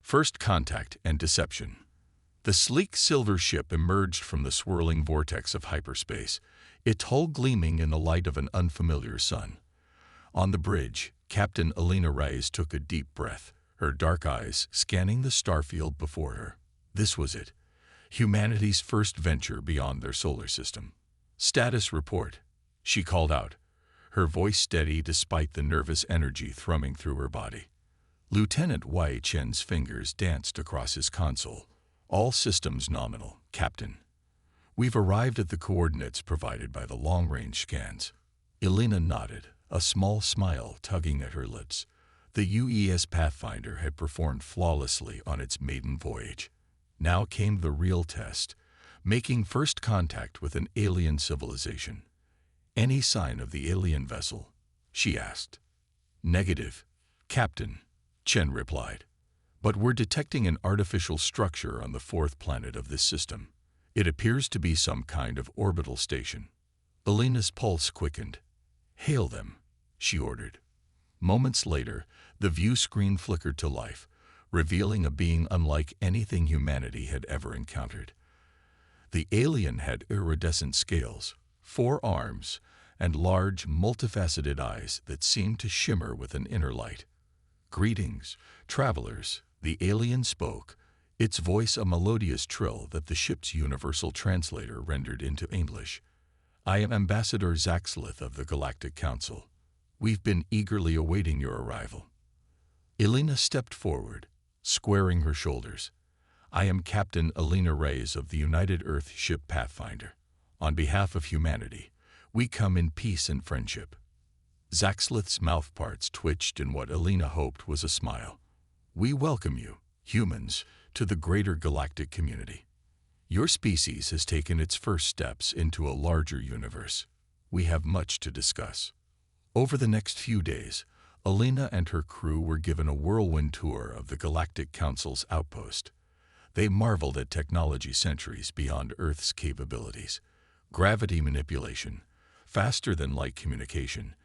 First contact and deception. The sleek silver ship emerged from the swirling vortex of hyperspace, its hull gleaming in the light of an unfamiliar sun. On the bridge, Captain Alina Reyes took a deep breath, her dark eyes scanning the starfield before her. This was it, humanity's first venture beyond their solar system. "Status report," she called out, her voice steady despite the nervous energy thrumming through her body. Lieutenant Wei Chen's fingers danced across his console. "All systems nominal, Captain. We've arrived at the coordinates provided by the long-range scans." Elena nodded, a small smile tugging at her lips. The UES Pathfinder had performed flawlessly on its maiden voyage. Now came the real test, making first contact with an alien civilization. "Any sign of the alien vessel?" she asked. "Negative, Captain," Chen replied. "But we're detecting an artificial structure on the fourth planet of this system. It appears to be some kind of orbital station." Elena's pulse quickened. "Hail them," she ordered. Moments later, the view screen flickered to life, revealing a being unlike anything humanity had ever encountered. The alien had iridescent scales, 4 arms, and large, multifaceted eyes that seemed to shimmer with an inner light. "Greetings, travelers," the alien spoke, its voice a melodious trill that the ship's universal translator rendered into English. "I am Ambassador Zaxlith of the Galactic Council. We've been eagerly awaiting your arrival." Elena stepped forward, squaring her shoulders. "I am Captain Alina Reyes of the United Earth ship Pathfinder. On behalf of humanity, we come in peace and friendship." Zaxlith's mouthparts twitched in what Elena hoped was a smile. "We welcome you, humans, to the greater galactic community. Your species has taken its first steps into a larger universe. We have much to discuss." Over the next few days, Elena and her crew were given a whirlwind tour of the Galactic Council's outpost. They marveled at technology centuries beyond Earth's capabilities: gravity manipulation, faster-than-light communication,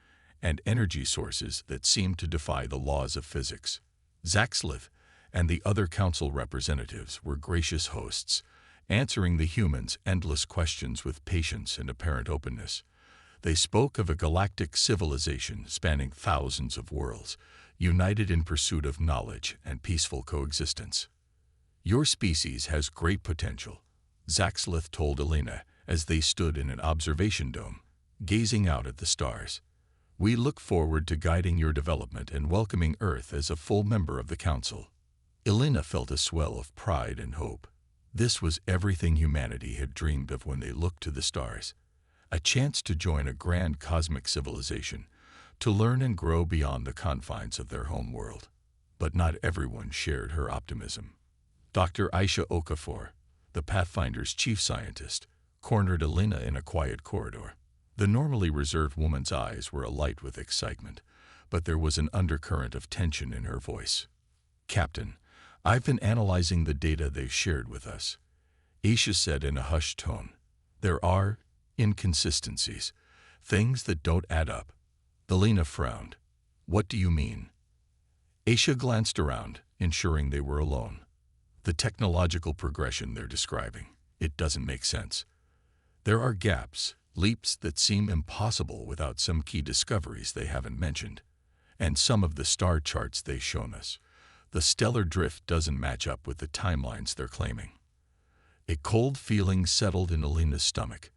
and energy sources that seemed to defy the laws of physics. Zaxlith and the other council representatives were gracious hosts, answering the humans' endless questions with patience and apparent openness. They spoke of a galactic civilization spanning thousands of worlds, united in pursuit of knowledge and peaceful coexistence. "Your species has great potential," Zaxlith told Elena as they stood in an observation dome, gazing out at the stars. "We look forward to guiding your development and welcoming Earth as a full member of the Council." Elena felt a swell of pride and hope. This was everything humanity had dreamed of when they looked to the stars. A chance to join a grand cosmic civilization, to learn and grow beyond the confines of their home world. But not everyone shared her optimism. Dr. Aisha Okafor, the Pathfinder's chief scientist, cornered Elena in a quiet corridor. The normally reserved woman's eyes were alight with excitement, but there was an undercurrent of tension in her voice. "Captain, I've been analyzing the data they've shared with us," Aisha said in a hushed tone. "There are inconsistencies, things that don't add up." Elena frowned. "What do you mean?" Aisha glanced around, ensuring they were alone. "The technological progression they're describing, it doesn't make sense. There are gaps, leaps that seem impossible without some key discoveries they haven't mentioned. And some of the star charts they've shown us, the stellar drift doesn't match up with the timelines they're claiming." A cold feeling settled in Elena's stomach.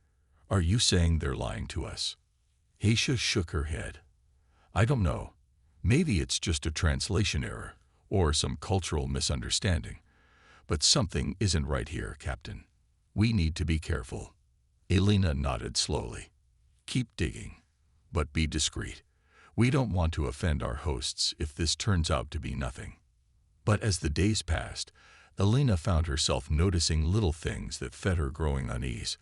"Are you saying they're lying to us?" Aisha shook her head. "I don't know. Maybe it's just a translation error, or some cultural misunderstanding. But something isn't right here, Captain. We need to be careful." Elena nodded slowly. "Keep digging, but be discreet. We don't want to offend our hosts if this turns out to be nothing." But as the days passed, Elena found herself noticing little things that fed her growing unease.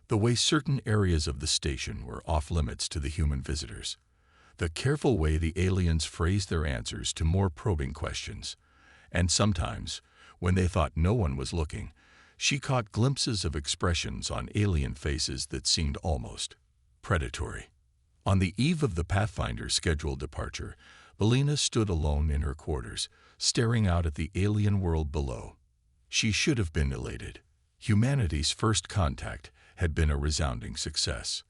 The way certain areas of the station were off-limits to the human visitors. The careful way the aliens phrased their answers to more probing questions. And sometimes, when they thought no one was looking, she caught glimpses of expressions on alien faces that seemed almost predatory. On the eve of the Pathfinder's scheduled departure, Elena stood alone in her quarters, staring out at the alien world below. She should have been elated. Humanity's first contact had been a resounding success.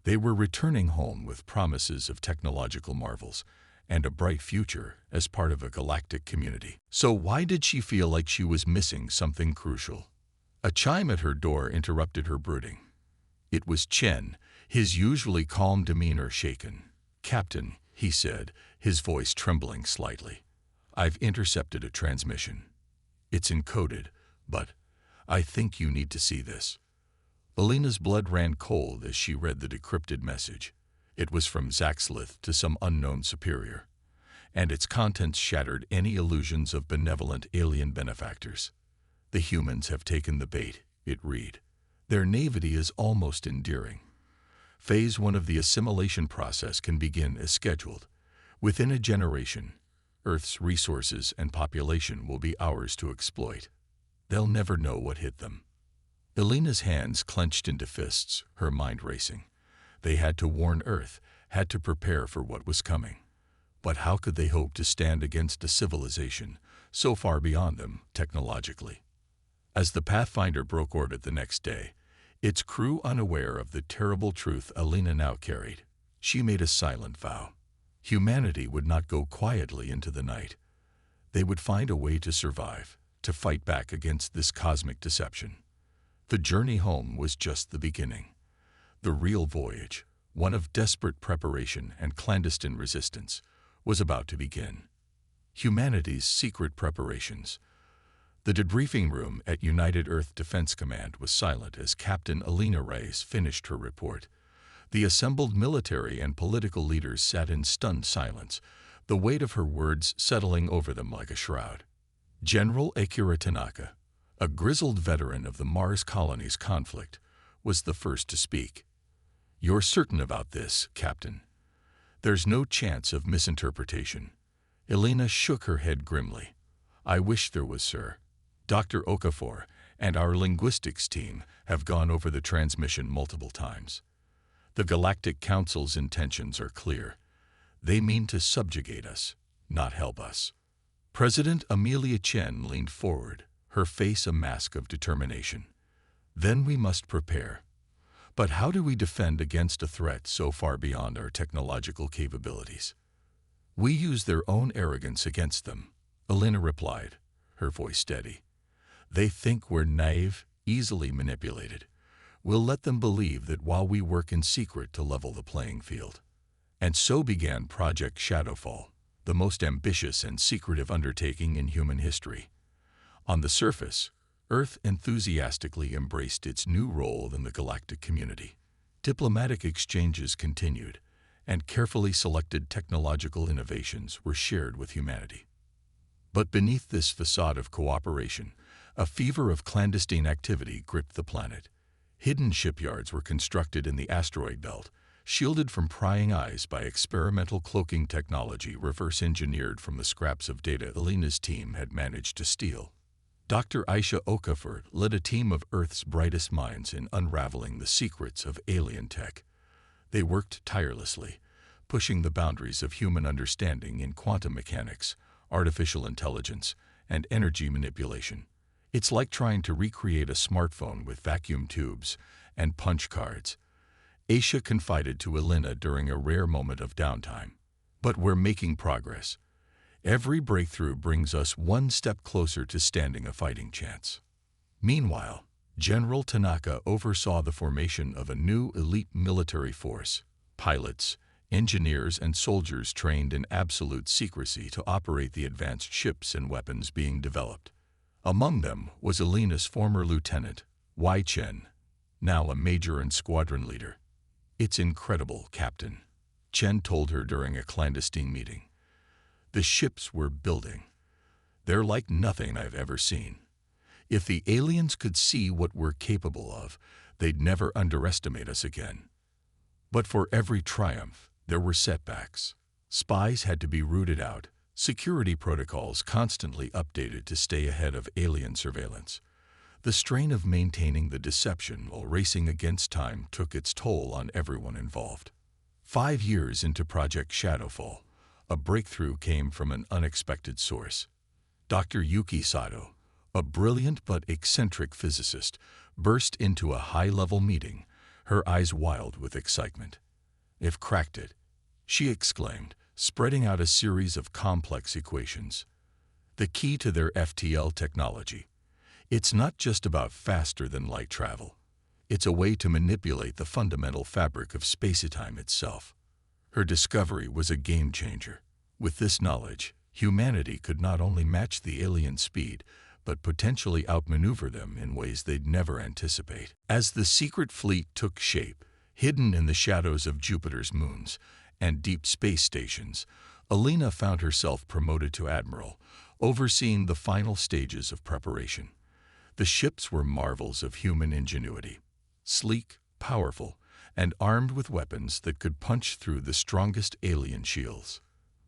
They were returning home with promises of technological marvels and a bright future as part of a galactic community. So why did she feel like she was missing something crucial? A chime at her door interrupted her brooding. It was Chen, his usually calm demeanor shaken. "Captain," he said, his voice trembling slightly, "I've intercepted a transmission. It's encoded, but I think you need to see this." Alina's blood ran cold as she read the decrypted message. It was from Zaxlith to some unknown superior, and its contents shattered any illusions of benevolent alien benefactors. "The humans have taken the bait," it read. "Their naivety is almost endearing. Phase 1 of the assimilation process can begin as scheduled. Within a generation, Earth's resources and population will be ours to exploit. They'll never know what hit them." Alina's hands clenched into fists, her mind racing. They had to warn Earth, had to prepare for what was coming. But how could they hope to stand against a civilization so far beyond them technologically? As the Pathfinder broke orbit the next day, its crew unaware of the terrible truth Alina now carried, she made a silent vow. Humanity would not go quietly into the night. They would find a way to survive, to fight back against this cosmic deception. The journey home was just the beginning. The real voyage, one of desperate preparation and clandestine resistance, was about to begin. Humanity's secret preparations. The debriefing room at United Earth Defense Command was silent as Captain Alina Reyes finished her report. The assembled military and political leaders sat in stunned silence, the weight of her words settling over them like a shroud. General Akira Tanaka, a grizzled veteran of the Mars colony's conflict, was the first to speak. "You're certain about this, Captain? There's no chance of misinterpretation." Alina shook her head grimly. "I wish there was, sir. Dr. Okafor and our linguistics team have gone over the transmission multiple times. The Galactic Council's intentions are clear. They mean to subjugate us, not help us." President Amelia Chen leaned forward, her face a mask of determination. "Then we must prepare. But how do we defend against a threat so far beyond our technological capabilities?" "We use their own arrogance against them," Alina replied, her voice steady. "They think we're naive, easily manipulated. We'll let them believe that while we work in secret to level the playing field." And so began Project Shadowfall, the most ambitious and secretive undertaking in human history. On the surface, Earth enthusiastically embraced its new role in the galactic community. Diplomatic exchanges continued, and carefully selected technological innovations were shared with humanity. But beneath this facade of cooperation, a fever of clandestine activity gripped the planet. Hidden shipyards were constructed in the asteroid belt, shielded from prying eyes by experimental cloaking technology reverse-engineered from the scraps of data Alina's team had managed to steal. Dr. Aisha Okafor led a team of Earth's brightest minds in unraveling the secrets of alien tech. They worked tirelessly, pushing the boundaries of human understanding in quantum mechanics, artificial intelligence, and energy manipulation. It's like trying to recreate a smartphone with vacuum tubes and punch cards. Aisha confided to Alina during a rare moment of downtime. "But we're making progress. Every breakthrough brings us one step closer to standing a fighting chance." Meanwhile, General Tanaka oversaw the formation of a new elite military force, pilots, engineers, and soldiers trained in absolute secrecy to operate the advanced ships and weapons being developed. Among them was Alina's former lieutenant, Wei Chen, now a major and squadron leader. "It's incredible, Captain," Chen told her during a clandestine meeting. "The ships we're building, they're like nothing I've ever seen. If the aliens could see what we're capable of, they'd never underestimate us again." But for every triumph, there were setbacks. Spies had to be rooted out, security protocols constantly updated to stay ahead of alien surveillance. The strain of maintaining the deception while racing against time took its toll on everyone involved. 5 years into Project Shadowfall, a breakthrough came from an unexpected source. Dr. Yuki Sato, a brilliant but eccentric physicist, burst into a high-level meeting, her eyes wild with excitement. "I've cracked it," she exclaimed, spreading out a series of complex equations. The key to their FTL technology. It's not just about faster-than-light travel. It's a way to manipulate the fundamental fabric of space-time itself. Her discovery was a game-changer. With this knowledge, humanity could not only match the alien speed, but potentially outmaneuver them in ways they'd never anticipate. As the secret fleet took shape, hidden in the shadows of Jupiter's moons and deep space stations, Alina found herself promoted to admiral, overseeing the final stages of preparation. The ships were marvels of human ingenuity, sleek, powerful, and armed with weapons that could punch through the strongest alien shields.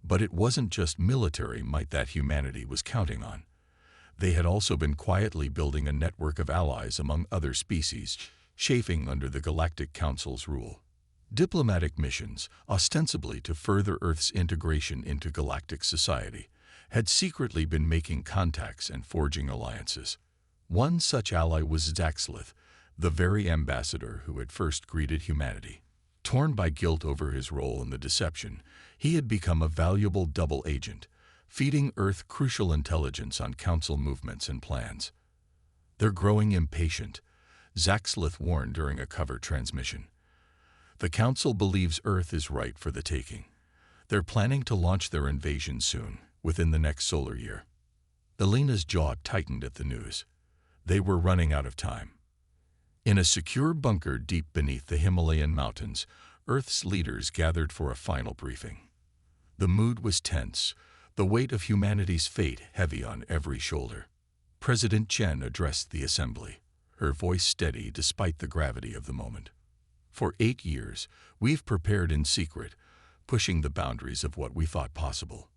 But it wasn't just military might that humanity was counting on. They had also been quietly building a network of allies among other species, chafing under the Galactic Council's rule. Diplomatic missions, ostensibly to further Earth's integration into galactic society, had secretly been making contacts and forging alliances. One such ally was Zaxlith, the very ambassador who had first greeted humanity. Torn by guilt over his role in the deception, he had become a valuable double agent, feeding Earth crucial intelligence on Council movements and plans. "They're growing impatient," Zaxlith warned during a covert transmission. "The Council believes Earth is ripe for the taking. They're planning to launch their invasion soon, within the next solar year." Alina's jaw tightened at the news. They were running out of time. In a secure bunker deep beneath the Himalayan mountains, Earth's leaders gathered for a final briefing. The mood was tense, the weight of humanity's fate heavy on every shoulder. President Chen addressed the assembly, her voice steady despite the gravity of the moment. "For 8 years, we've prepared in secret, pushing the boundaries of what we thought possible.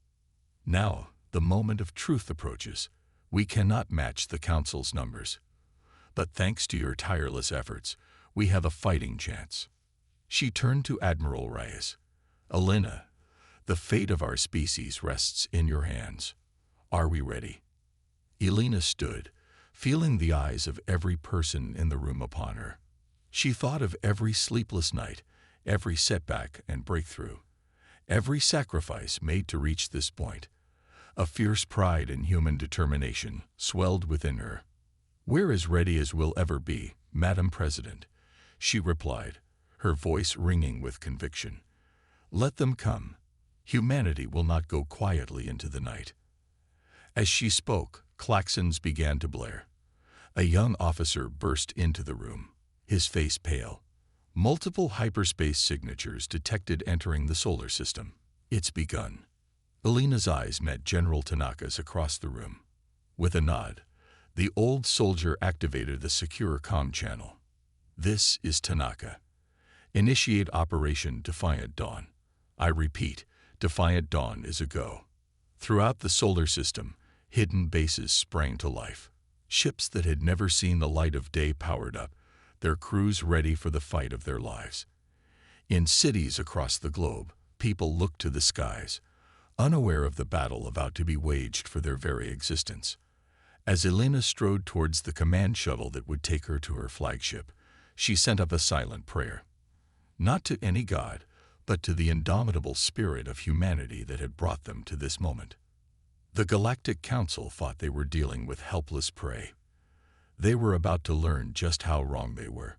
Now, the moment of truth approaches. We cannot match the Council's numbers. But thanks to your tireless efforts, we have a fighting chance." She turned to Admiral Reyes. "Alina, the fate of our species rests in your hands. Are we ready?" Alina stood, feeling the eyes of every person in the room upon her. She thought of every sleepless night, every setback and breakthrough, every sacrifice made to reach this point. A fierce pride in human determination swelled within her. "We're as ready as we'll ever be, Madam President," she replied, her voice ringing with conviction. "Let them come. Humanity will not go quietly into the night." As she spoke, klaxons began to blare. A young officer burst into the room, his face pale. Multiple hyperspace signatures detected entering the solar system. "It's begun." Alina's eyes met General Tanaka's across the room. With a nod, the old soldier activated the secure comm channel. "This is Tanaka. Initiate Operation Defiant Dawn. I repeat, Defiant Dawn is a go." Throughout the solar system, hidden bases sprang to life. Ships that had never seen the light of day powered up, their crews ready for the fight of their lives. In cities across the globe, people looked to the skies, unaware of the battle about to be waged for their very existence. As Alina strode towards the command shuttle that would take her to her flagship, she sent up a silent prayer. Not to any god, but to the indomitable spirit of humanity that had brought them to this moment. The Galactic Council thought they were dealing with helpless prey. They were about to learn just how wrong they were.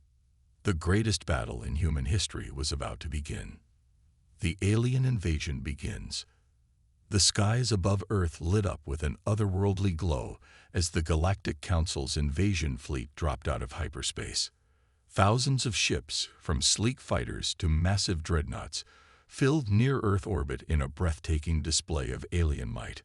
The greatest battle in human history was about to begin. The alien invasion begins. The skies above Earth lit up with an otherworldly glow as the Galactic Council's invasion fleet dropped out of hyperspace. Thousands of ships, from sleek fighters to massive dreadnoughts, filled near-Earth orbit in a breathtaking display of alien might.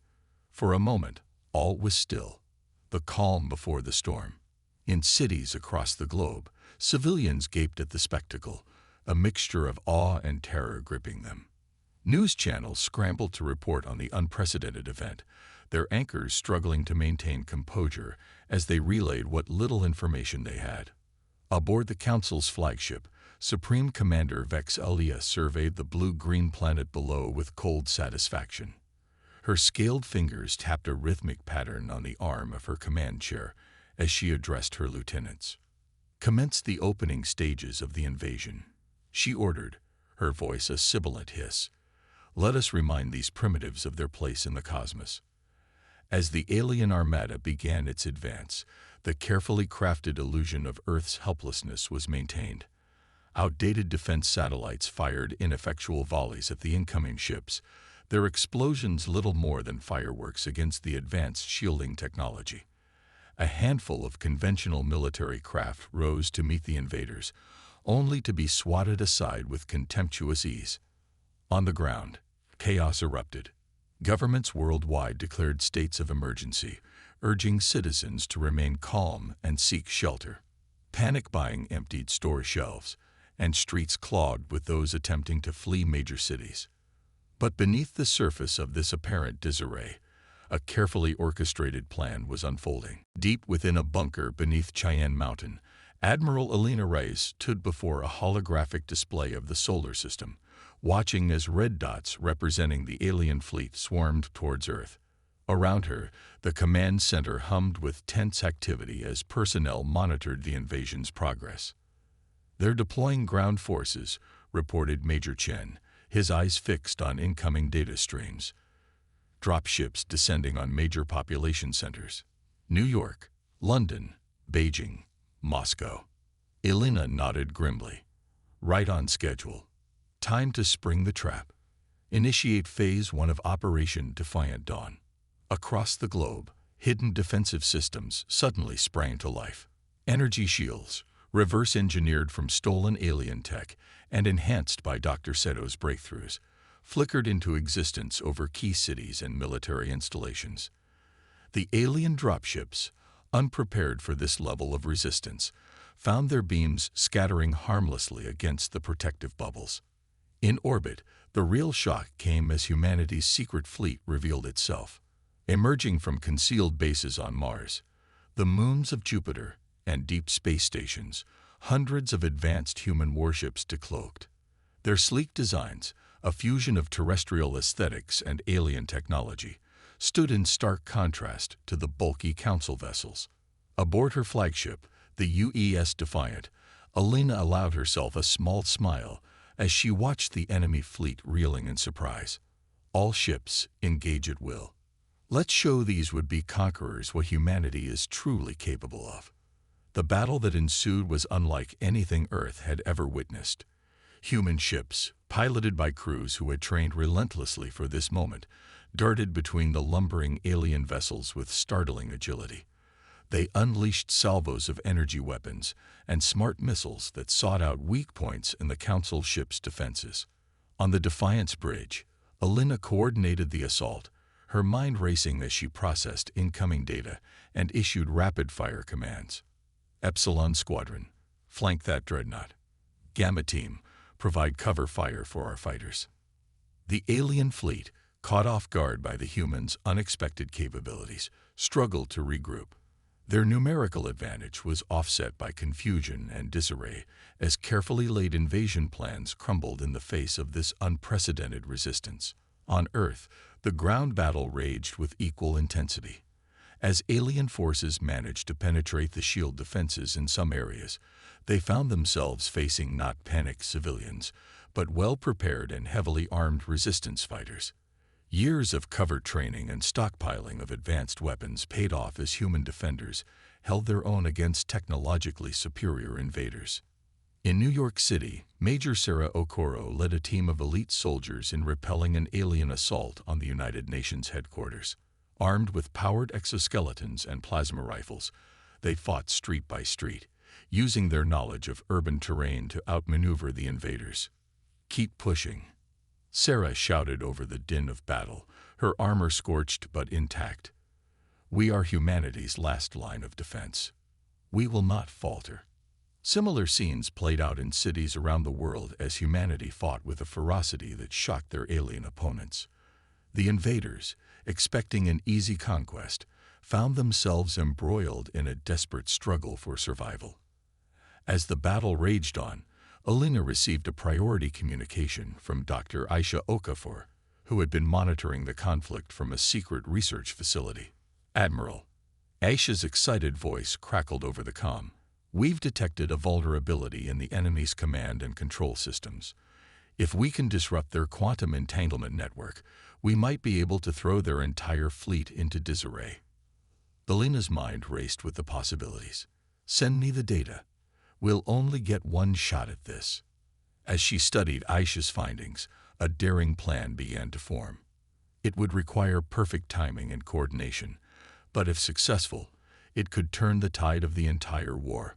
For a moment, all was still, the calm before the storm. In cities across the globe, civilians gaped at the spectacle, a mixture of awe and terror gripping them. News channels scrambled to report on the unprecedented event, their anchors struggling to maintain composure as they relayed what little information they had. Aboard the Council's flagship, Supreme Commander Vex Alia surveyed the blue-green planet below with cold satisfaction. Her scaled fingers tapped a rhythmic pattern on the arm of her command chair as she addressed her lieutenants. "Commence the opening stages of the invasion," she ordered, her voice a sibilant hiss. "Let us remind these primitives of their place in the cosmos." As the alien armada began its advance, the carefully crafted illusion of Earth's helplessness was maintained. Outdated defense satellites fired ineffectual volleys at the incoming ships, their explosions little more than fireworks against the advanced shielding technology. A handful of conventional military craft rose to meet the invaders, only to be swatted aside with contemptuous ease. On the ground, chaos erupted. Governments worldwide declared states of emergency, urging citizens to remain calm and seek shelter. Panic buying emptied store shelves, and streets clogged with those attempting to flee major cities. But beneath the surface of this apparent disarray, a carefully orchestrated plan was unfolding. Deep within a bunker beneath Cheyenne Mountain, Admiral Elena Reyes stood before a holographic display of the solar system, watching as red dots representing the alien fleet swarmed towards Earth. Around her, the command center hummed with tense activity as personnel monitored the invasion's progress. "They're deploying ground forces," reported Major Chen, his eyes fixed on incoming data streams. "Dropships descending on major population centers. New York, London, Beijing, Moscow." Elena nodded grimly. "Right on schedule. Time to spring the trap. Initiate Phase 1 of Operation Defiant Dawn." Across the globe, hidden defensive systems suddenly sprang to life. Energy shields, reverse-engineered from stolen alien tech and enhanced by Dr. Seto's breakthroughs, flickered into existence over key cities and military installations. The alien dropships, unprepared for this level of resistance, found their beams scattering harmlessly against the protective bubbles. In orbit, the real shock came as humanity's secret fleet revealed itself. Emerging from concealed bases on Mars, the moons of Jupiter, and deep space stations, hundreds of advanced human warships decloaked. Their sleek designs, a fusion of terrestrial aesthetics and alien technology, stood in stark contrast to the bulky Council vessels. Aboard her flagship, the UES Defiant, Elena allowed herself a small smile as she watched the enemy fleet reeling in surprise. All ships engage at will. Let's show these would-be conquerors what humanity is truly capable of. The battle that ensued was unlike anything Earth had ever witnessed. Human ships, piloted by crews who had trained relentlessly for this moment, darted between the lumbering alien vessels with startling agility. They unleashed salvos of energy weapons and smart missiles that sought out weak points in the Council ship's defenses. On the Defiance bridge, Elena coordinated the assault, her mind racing as she processed incoming data and issued rapid-fire commands. Epsilon Squadron, flank that dreadnought. Gamma Team, provide cover fire for our fighters. The alien fleet, caught off guard by the humans' unexpected capabilities, struggled to regroup. Their numerical advantage was offset by confusion and disarray as carefully laid invasion plans crumbled in the face of this unprecedented resistance. On Earth, the ground battle raged with equal intensity. As alien forces managed to penetrate the shield defenses in some areas, they found themselves facing not panicked civilians, but well-prepared and heavily armed resistance fighters. Years of covert training and stockpiling of advanced weapons paid off as human defenders held their own against technologically superior invaders. In New York City, Major Sarah Okoro led a team of elite soldiers in repelling an alien assault on the United Nations headquarters. Armed with powered exoskeletons and plasma rifles, they fought street by street, using their knowledge of urban terrain to outmaneuver the invaders. "Keep pushing," Sarah shouted over the din of battle, her armor scorched but intact. "We are humanity's last line of defense. We will not falter." Similar scenes played out in cities around the world as humanity fought with a ferocity that shocked their alien opponents. The invaders, expecting an easy conquest, found themselves embroiled in a desperate struggle for survival. As the battle raged on, Elena received a priority communication from Dr. Aisha Okafor, who had been monitoring the conflict from a secret research facility. "Admiral," Aisha's excited voice crackled over the comm. "We've detected a vulnerability in the enemy's command and control systems. If we can disrupt their quantum entanglement network, we might be able to throw their entire fleet into disarray." Alina's mind raced with the possibilities. "Send me the data. We'll only get one shot at this." As she studied Aisha's findings, a daring plan began to form. It would require perfect timing and coordination, but if successful, it could turn the tide of the entire war.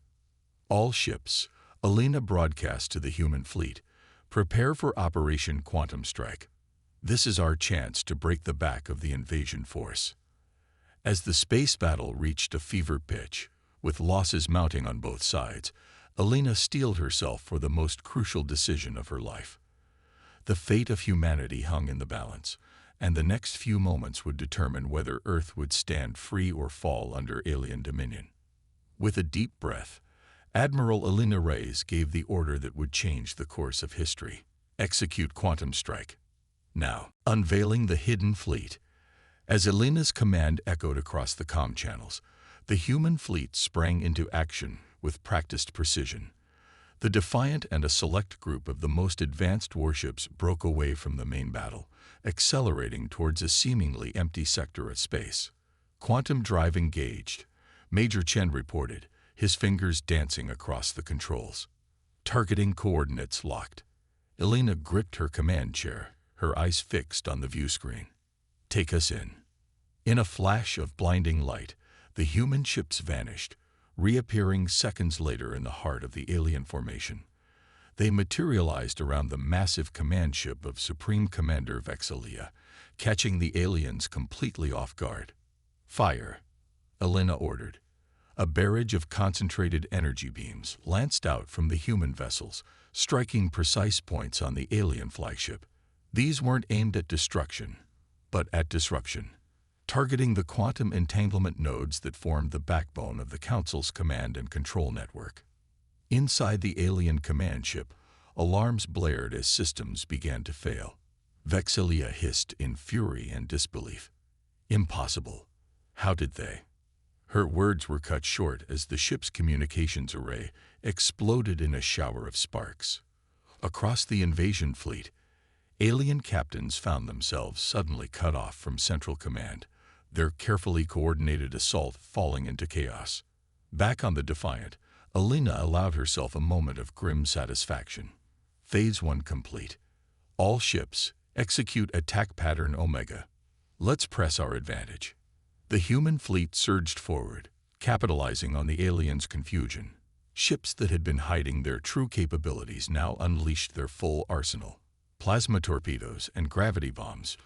"All ships," Alina broadcast to the human fleet, "prepare for Operation Quantum Strike. This is our chance to break the back of the invasion force." As the space battle reached a fever pitch, with losses mounting on both sides, Alina steeled herself for the most crucial decision of her life. The fate of humanity hung in the balance, and the next few moments would determine whether Earth would stand free or fall under alien dominion. With a deep breath, Admiral Alina Reyes gave the order that would change the course of history. "Execute Quantum Strike." Now, unveiling the hidden fleet. As Alina's command echoed across the comm channels, the human fleet sprang into action with practiced precision. The Defiant and a select group of the most advanced warships broke away from the main battle, accelerating towards a seemingly empty sector of space. "Quantum drive engaged," Major Chen reported, his fingers dancing across the controls. "Targeting coordinates locked." Alina gripped her command chair, her eyes fixed on the view screen. "Take us in." In a flash of blinding light, the human ships vanished, reappearing seconds later in the heart of the alien formation. They materialized around the massive command ship of Supreme Commander Vexalia, catching the aliens completely off guard. "Fire," Alina ordered. A barrage of concentrated energy beams lanced out from the human vessels, striking precise points on the alien flagship. These weren't aimed at destruction, but at disruption, targeting the quantum entanglement nodes that formed the backbone of the Council's command and control network. Inside the alien command ship, alarms blared as systems began to fail. Vexalia hissed in fury and disbelief. "Impossible. How did they?" Her words were cut short as the ship's communications array exploded in a shower of sparks. Across the invasion fleet, alien captains found themselves suddenly cut off from central command, their carefully coordinated assault falling into chaos. Back on the Defiant, Alina allowed herself a moment of grim satisfaction. Phase 1 complete. All ships, execute attack pattern Omega. Let's press our advantage. The human fleet surged forward, capitalizing on the aliens' confusion. Ships that had been hiding their true capabilities now unleashed their full arsenal. Plasma torpedoes and gravity bombs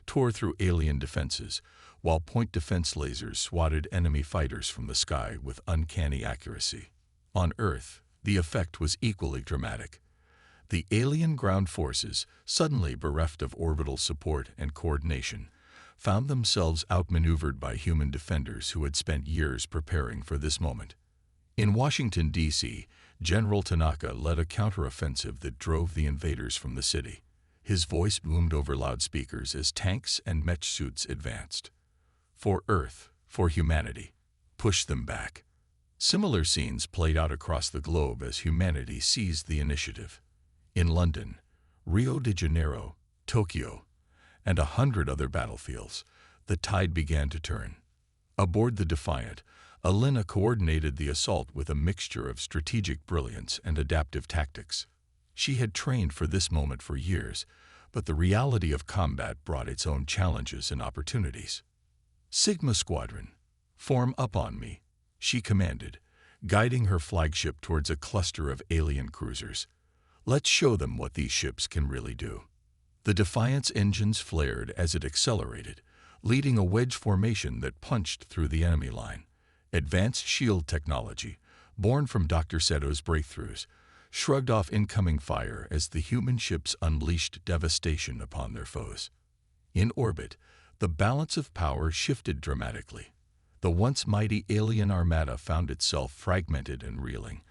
tore through alien defenses, while point defense lasers swatted enemy fighters from the sky with uncanny accuracy. On Earth, the effect was equally dramatic. The alien ground forces, suddenly bereft of orbital support and coordination, found themselves outmaneuvered by human defenders who had spent years preparing for this moment. In Washington, D.C., General Tanaka led a counteroffensive that drove the invaders from the city. His voice boomed over loudspeakers as tanks and mech suits advanced. "For Earth, for humanity, push them back." Similar scenes played out across the globe as humanity seized the initiative. In London, Rio de Janeiro, Tokyo, and 100 other battlefields, the tide began to turn. Aboard the Defiant, Alina coordinated the assault with a mixture of strategic brilliance and adaptive tactics. She had trained for this moment for years, but the reality of combat brought its own challenges and opportunities. "Sigma Squadron, form up on me," she commanded, guiding her flagship towards a cluster of alien cruisers. "Let's show them what these ships can really do." The Defiant's engines flared as it accelerated, leading a wedge formation that punched through the enemy line. Advanced shield technology, born from Dr. Seto's breakthroughs, shrugged off incoming fire as the human ships unleashed devastation upon their foes. In orbit, the balance of power shifted dramatically. The once mighty alien armada found itself fragmented and reeling,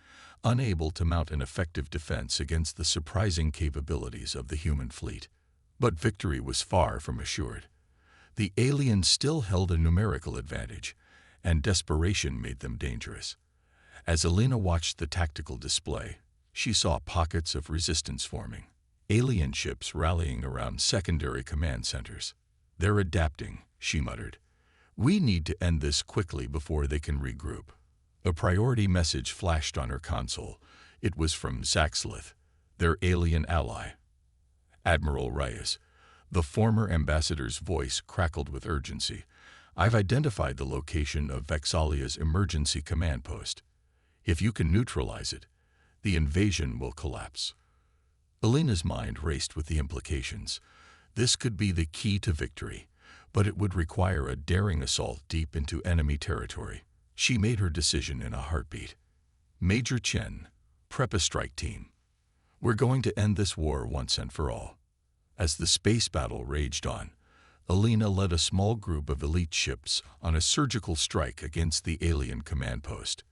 unable to mount an effective defense against the surprising capabilities of the human fleet. But victory was far from assured. The aliens still held a numerical advantage, and desperation made them dangerous. As Alina watched the tactical display, she saw pockets of resistance forming. Alien ships rallying around secondary command centers. "They're adapting," she muttered. "We need to end this quickly before they can regroup." A priority message flashed on her console. It was from Zaxlith, their alien ally. "Admiral Reyes." The former ambassador's voice crackled with urgency. "I've identified the location of Vexalia's emergency command post. If you can neutralize it, the invasion will collapse." Alina's mind raced with the implications. This could be the key to victory, but it would require a daring assault deep into enemy territory. She made her decision in a heartbeat. "Major Chen, prep a strike team. We're going to end this war once and for all." As the space battle raged on, Alina led a small group of elite ships on a surgical strike against the alien command post.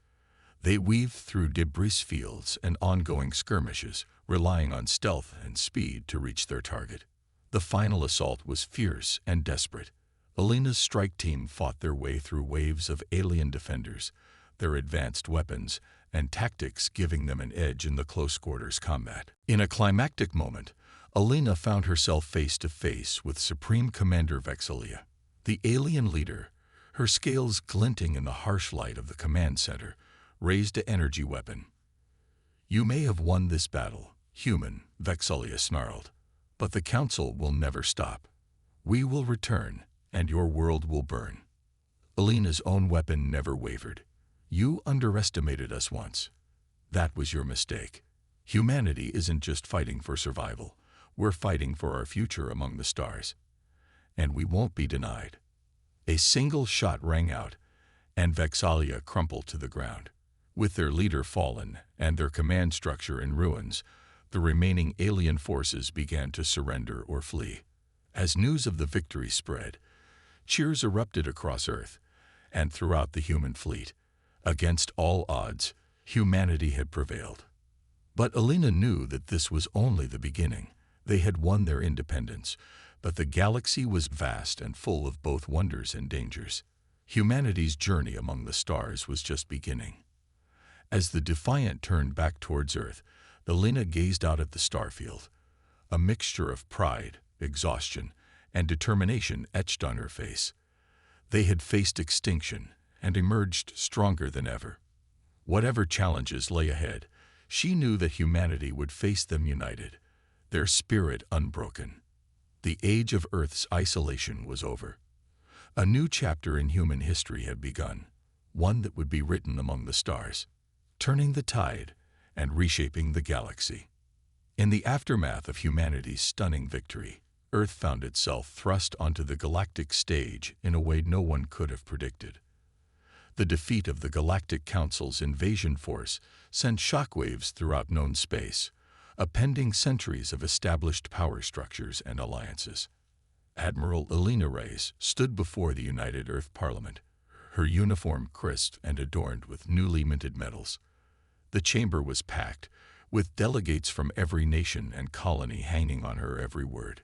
They weaved through debris fields and ongoing skirmishes, relying on stealth and speed to reach their target. The final assault was fierce and desperate. Alina's strike team fought their way through waves of alien defenders, their advanced weapons and tactics giving them an edge in the close-quarters combat. In a climactic moment, Alina found herself face to face with Supreme Commander Vexalia, the alien leader. Her scales glinting in the harsh light of the command center, raised an energy weapon. "You may have won this battle, human," Vexalia snarled, "but the Council will never stop. We will return, and your world will burn." Alina's own weapon never wavered. "You underestimated us once. That was your mistake. Humanity isn't just fighting for survival. We're fighting for our future among the stars. And we won't be denied." A single shot rang out, and Vexalia crumpled to the ground. With their leader fallen and their command structure in ruins, the remaining alien forces began to surrender or flee. As news of the victory spread, cheers erupted across Earth and throughout the human fleet. Against all odds, humanity had prevailed. But Alina knew that this was only the beginning. They had won their independence, but the galaxy was vast and full of both wonders and dangers. Humanity's journey among the stars was just beginning. As the Defiant turned back towards Earth, Alina gazed out at the starfield. A mixture of pride, exhaustion, and determination etched on her face. They had faced extinction and emerged stronger than ever. Whatever challenges lay ahead, she knew that humanity would face them united, their spirit unbroken. The age of Earth's isolation was over. A new chapter in human history had begun, one that would be written among the stars, turning the tide and reshaping the galaxy. In the aftermath of humanity's stunning victory, Earth found itself thrust onto the galactic stage in a way no one could have predicted. The defeat of the Galactic Council's invasion force sent shockwaves throughout known space, appending centuries of established power structures and alliances. Admiral Alina Reyes stood before the United Earth Parliament, her uniform crisp and adorned with newly minted medals. The chamber was packed, with delegates from every nation and colony hanging on her every word.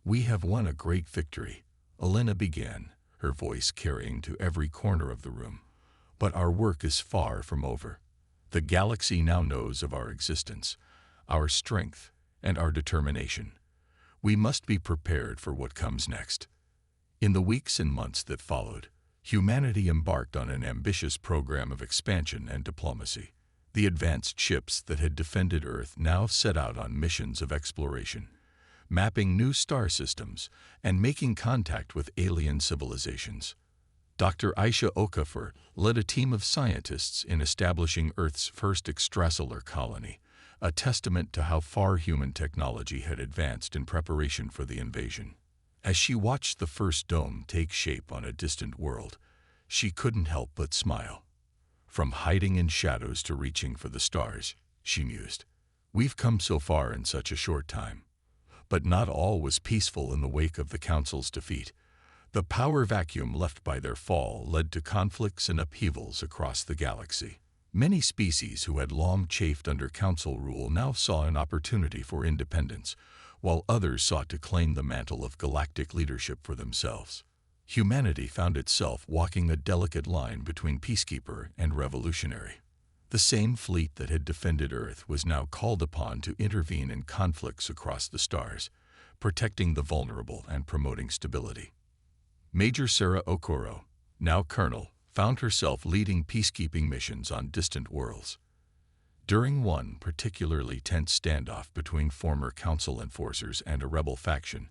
"We have won a great victory," Alina began, her voice carrying to every corner of the room. "But our work is far from over. The galaxy now knows of our existence, our strength, and our determination. We must be prepared for what comes next." In the weeks and months that followed, humanity embarked on an ambitious program of expansion and diplomacy. The advanced ships that had defended Earth now set out on missions of exploration, mapping new star systems and making contact with alien civilizations. Dr. Aisha Okafor led a team of scientists in establishing Earth's first extrasolar colony, a testament to how far human technology had advanced in preparation for the invasion. As she watched the first dome take shape on a distant world, she couldn't help but smile. "From hiding in shadows to reaching for the stars," she mused. "We've come so far in such a short time." But not all was peaceful in the wake of the Council's defeat. The power vacuum left by their fall led to conflicts and upheavals across the galaxy. Many species who had long chafed under Council rule now saw an opportunity for independence, while others sought to claim the mantle of galactic leadership for themselves. Humanity found itself walking a delicate line between peacekeeper and revolutionary. The same fleet that had defended Earth was now called upon to intervene in conflicts across the stars, protecting the vulnerable and promoting stability. Major Sarah Okoro, now colonel, found herself leading peacekeeping missions on distant worlds. During one particularly tense standoff between former council enforcers and a rebel faction,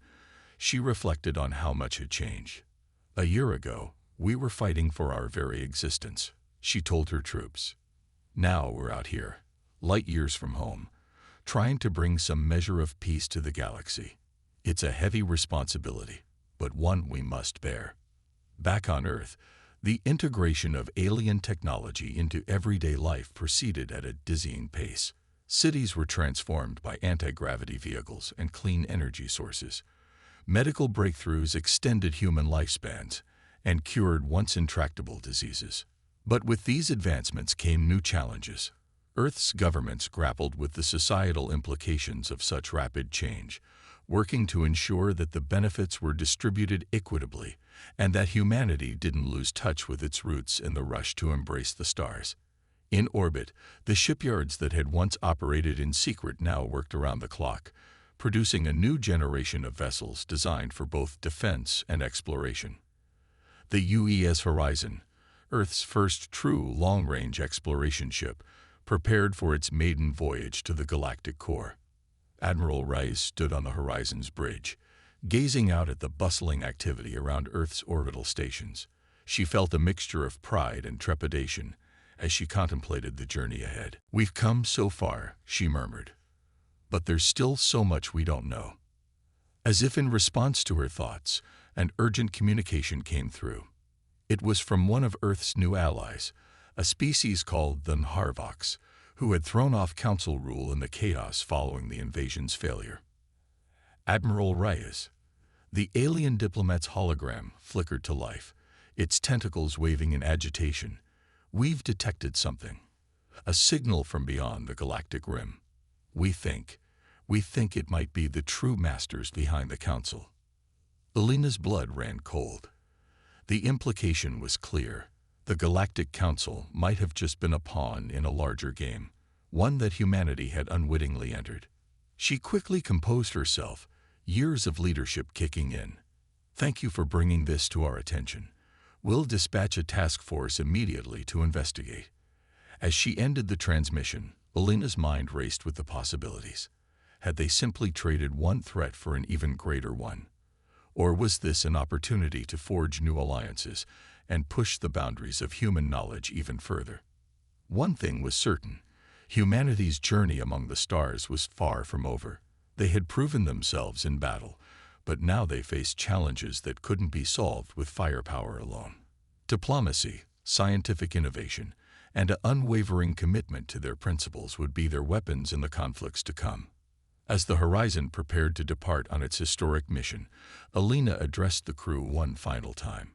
she reflected on how much had changed. "A year ago, we were fighting for our very existence," she told her troops. "Now we're out here, light years from home, trying to bring some measure of peace to the galaxy. It's a heavy responsibility, but one we must bear." Back on Earth, the integration of alien technology into everyday life proceeded at a dizzying pace. Cities were transformed by anti-gravity vehicles and clean energy sources. Medical breakthroughs extended human lifespans and cured once intractable diseases. But with these advancements came new challenges. Earth's governments grappled with the societal implications of such rapid change, working to ensure that the benefits were distributed equitably and that humanity didn't lose touch with its roots in the rush to embrace the stars. In orbit, the shipyards that had once operated in secret now worked around the clock, producing a new generation of vessels designed for both defense and exploration. The UES Horizon, Earth's first true long-range exploration ship, prepared for its maiden voyage to the galactic core. Admiral Rice stood on the Horizon's bridge, gazing out at the bustling activity around Earth's orbital stations. She felt a mixture of pride and trepidation as she contemplated the journey ahead. "We've come so far," she murmured, "but there's still so much we don't know." As if in response to her thoughts, an urgent communication came through. It was from one of Earth's new allies, a species called the Nharvox, who had thrown off council rule in the chaos following the invasion's failure. "Admiral Reyes." The alien diplomat's hologram flickered to life, its tentacles waving in agitation. "We've detected something. A signal from beyond the galactic rim. We think it might be the true masters behind the council." Alina's blood ran cold. The implication was clear. The Galactic Council might have just been a pawn in a larger game, one that humanity had unwittingly entered. She quickly composed herself, years of leadership kicking in. "Thank you for bringing this to our attention. We'll dispatch a task force immediately to investigate." As she ended the transmission, Alina's mind raced with the possibilities. Had they simply traded one threat for an even greater one? Or was this an opportunity to forge new alliances and push the boundaries of human knowledge even further? One thing was certain: humanity's journey among the stars was far from over. They had proven themselves in battle, but now they faced challenges that couldn't be solved with firepower alone. Diplomacy, scientific innovation, and an unwavering commitment to their principles would be their weapons in the conflicts to come. As the Horizon prepared to depart on its historic mission, Alina addressed the crew one final time.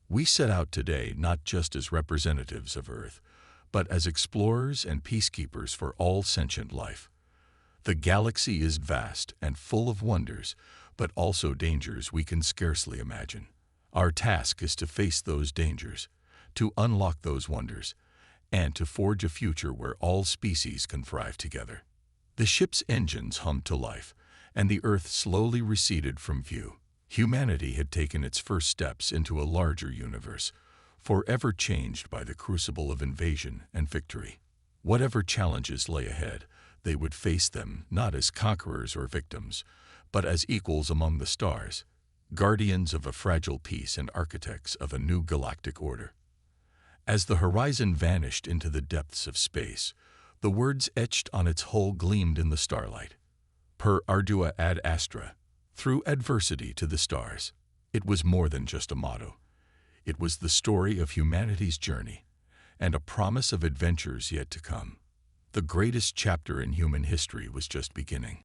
"We set out today not just as representatives of Earth, but as explorers and peacekeepers for all sentient life. The galaxy is vast and full of wonders, but also dangers we can scarcely imagine. Our task is to face those dangers, to unlock those wonders, and to forge a future where all species can thrive together." The ship's engines hummed to life, and the Earth slowly receded from view. Humanity had taken its first steps into a larger universe, forever changed by the crucible of invasion and victory. Whatever challenges lay ahead, they would face them not as conquerors or victims, but as equals among the stars, guardians of a fragile peace and architects of a new galactic order. As the Horizon vanished into the depths of space, the words etched on its hull gleamed in the starlight. "Per ardua ad astra," through adversity to the stars. It was more than just a motto. It was the story of humanity's journey, and a promise of adventures yet to come. The greatest chapter in human history was just beginning.